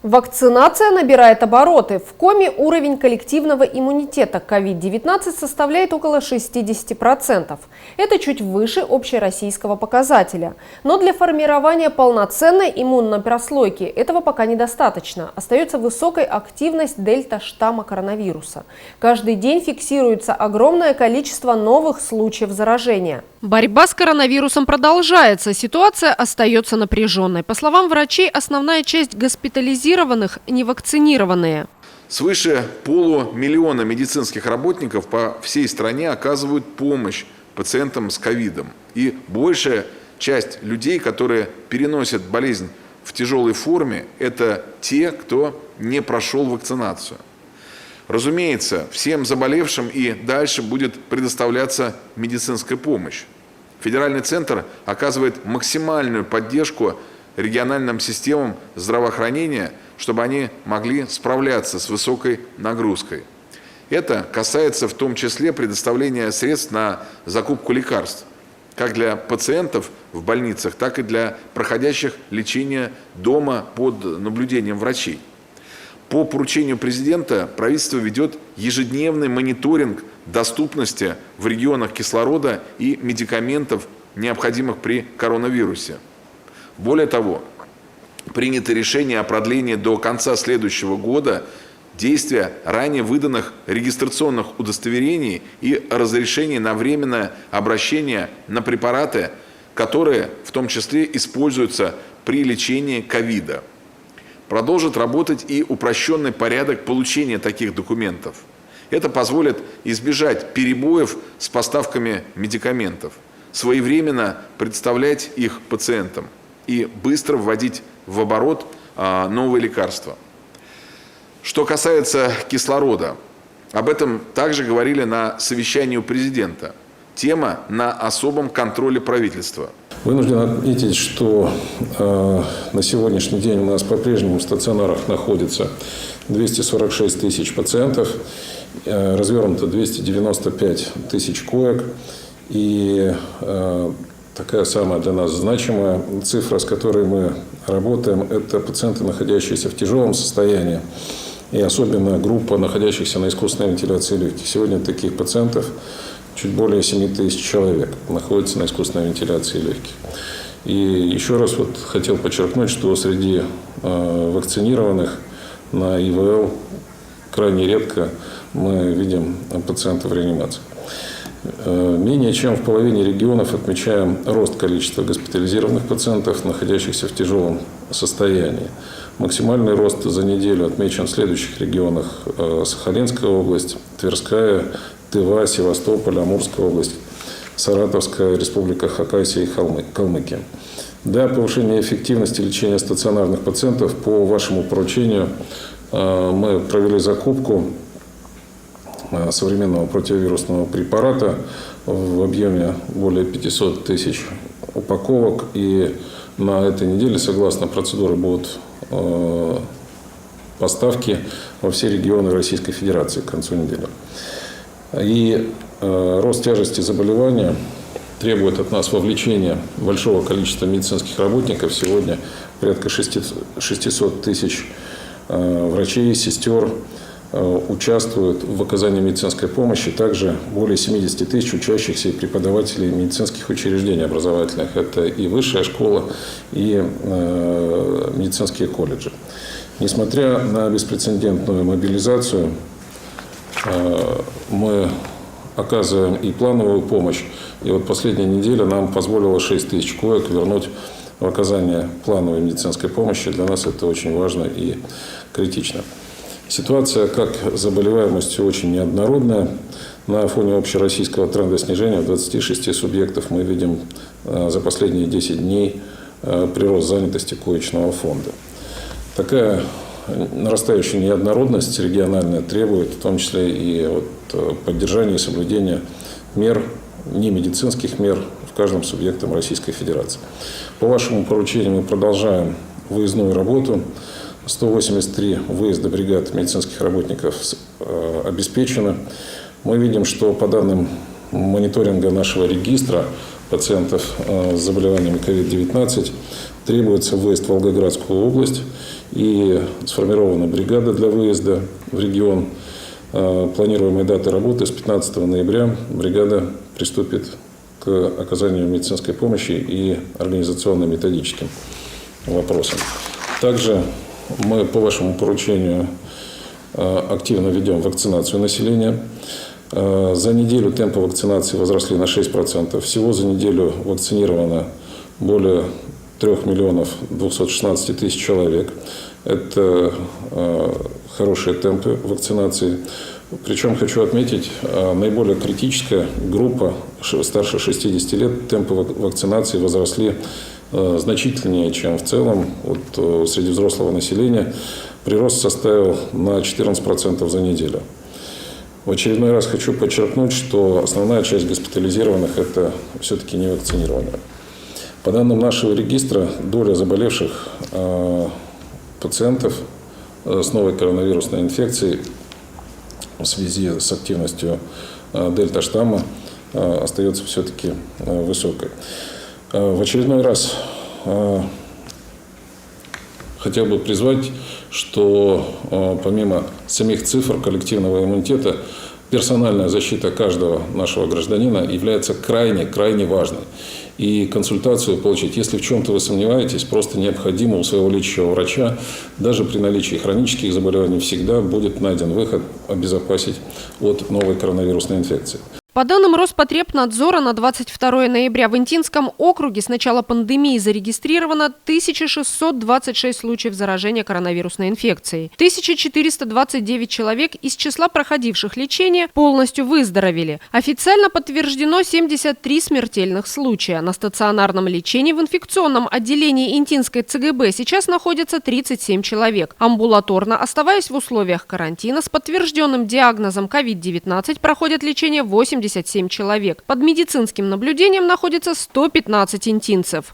Вакцинация набирает обороты. В Коми уровень коллективного иммунитета к COVID-19 составляет около 60%. Это чуть выше общероссийского показателя. Но для формирования полноценной иммунной прослойки этого пока недостаточно. Остается высокая активность дельта-штамма коронавируса. Каждый день фиксируется огромное количество новых случаев заражения. Борьба с коронавирусом продолжается. Ситуация остается напряженной. По словам врачей, основная часть госпитализированных невакцинированные. Свыше полумиллиона медицинских работников по всей стране оказывают помощь пациентам с ковидом. И большая часть людей, которые переносят болезнь в тяжелой форме, это те, кто не прошел вакцинацию. Разумеется, всем заболевшим и дальше будет предоставляться медицинская помощь. Федеральный центр оказывает максимальную поддержку региональным системам здравоохранения, чтобы они могли справляться с высокой нагрузкой. Это касается в том числе предоставления средств на закупку лекарств, как для пациентов в больницах, так и для проходящих лечение дома под наблюдением врачей. По поручению президента правительство ведет ежедневный мониторинг доступности в регионах кислорода и медикаментов, необходимых при коронавирусе. Более того, принято решение о продлении до конца следующего года действия ранее выданных регистрационных удостоверений и разрешений на временное обращение на препараты, которые в том числе используются при лечении ковида. Продолжит работать и упрощенный порядок получения таких документов. Это позволит избежать перебоев с поставками медикаментов, своевременно представлять их пациентам и быстро вводить в оборот новые лекарства. Что касается кислорода, об этом также говорили на совещании у президента. Тема на особом контроле правительства. Вынужден отметить, что на сегодняшний день у нас по-прежнему в стационарах находится 246 тысяч пациентов, развернуто 295 тысяч коек. И такая самая для нас значимая цифра, с которой мы работаем, это пациенты, находящиеся в тяжелом состоянии. И особенно группа, находящихся на искусственной вентиляции легких. Сегодня таких пациентов чуть более 7 тысяч человек находятся на искусственной вентиляции легких. И еще раз хотел подчеркнуть, что среди вакцинированных на ИВЛ крайне редко мы видим пациентов в реанимации. Менее чем в половине регионов отмечаем рост количества госпитализированных пациентов, находящихся в тяжелом состоянии. Максимальный рост за неделю отмечен в следующих регионах: Сахалинская область, Тверская, Тыва, Севастополь, Амурская область, Саратовская республика, Хакасия и Калмыкия. Для повышения эффективности лечения стационарных пациентов по вашему поручению мы провели закупку современного противовирусного препарата в объеме более 500 тысяч упаковок. И на этой неделе, согласно процедуре, будут поставки во все регионы Российской Федерации к концу недели. И рост тяжести заболевания требует от нас вовлечения большого количества медицинских работников. Сегодня порядка 600 тысяч врачей, сестер участвуют в оказании медицинской помощи. Также более 70 тысяч учащихся и преподавателей медицинских учреждений образовательных. Это и высшая школа, и медицинские колледжи. Несмотря на беспрецедентную мобилизацию, мы оказываем и плановую помощь. И последняя неделя нам позволила 6 тысяч коек вернуть в оказание плановой медицинской помощи. Для нас это очень важно и критично. Ситуация как с заболеваемостью очень неоднородная. На фоне общероссийского тренда снижения в 26 субъектов мы видим за последние 10 дней прирост занятости коечного фонда. Такая нарастающая неоднородность региональная требует в том числе и поддержания и соблюдения мер, не медицинских мер в каждом субъекте Российской Федерации. По вашему поручению мы продолжаем выездную работу. 183 выезда бригад медицинских работников обеспечено. Мы видим, что по данным мониторинга нашего регистра пациентов с заболеваниями COVID-19 требуется выезд в Волгоградскую область и сформирована бригада для выезда в регион. Планируемые даты работы с 15 ноября бригада приступит к оказанию медицинской помощи и организационно-методическим вопросам. Также мы по вашему поручению активно ведем вакцинацию населения. За неделю темпы вакцинации возросли на 6%. Всего за неделю вакцинировано более 3 миллионов 216 тысяч человек. Это хорошие темпы вакцинации. Причем хочу отметить, наиболее критическая группа старше 60 лет, темпы вакцинации возросли значительнее, чем в целом. Вот среди взрослого населения прирост составил на 14% за неделю. В очередной раз хочу подчеркнуть, что основная часть госпитализированных – это все-таки не вакцинированные. По данным нашего регистра, доля заболевших пациентов с новой коронавирусной инфекцией в связи с активностью дельта-штамма остается все-таки высокой. В очередной раз хотел бы призвать, что помимо самих цифр коллективного иммунитета, персональная защита каждого нашего гражданина является крайне важной. И консультацию получить, если в чем-то вы сомневаетесь, просто необходимо у своего лечащего врача, даже при наличии хронических заболеваний, всегда будет найден выход обезопасить от новой коронавирусной инфекции. По данным Роспотребнадзора, на 22 ноября в Интинском округе с начала пандемии зарегистрировано 1626 случаев заражения коронавирусной инфекцией. 1429 человек из числа проходивших лечение полностью выздоровели. Официально подтверждено 73 смертельных случая. На стационарном лечении в инфекционном отделении Интинской ЦГБ сейчас находится 37 человек. Амбулаторно, оставаясь в условиях карантина, с подтвержденным диагнозом COVID-19 проходят лечение 87 человек. Под медицинским наблюдением находится 115 интинцев.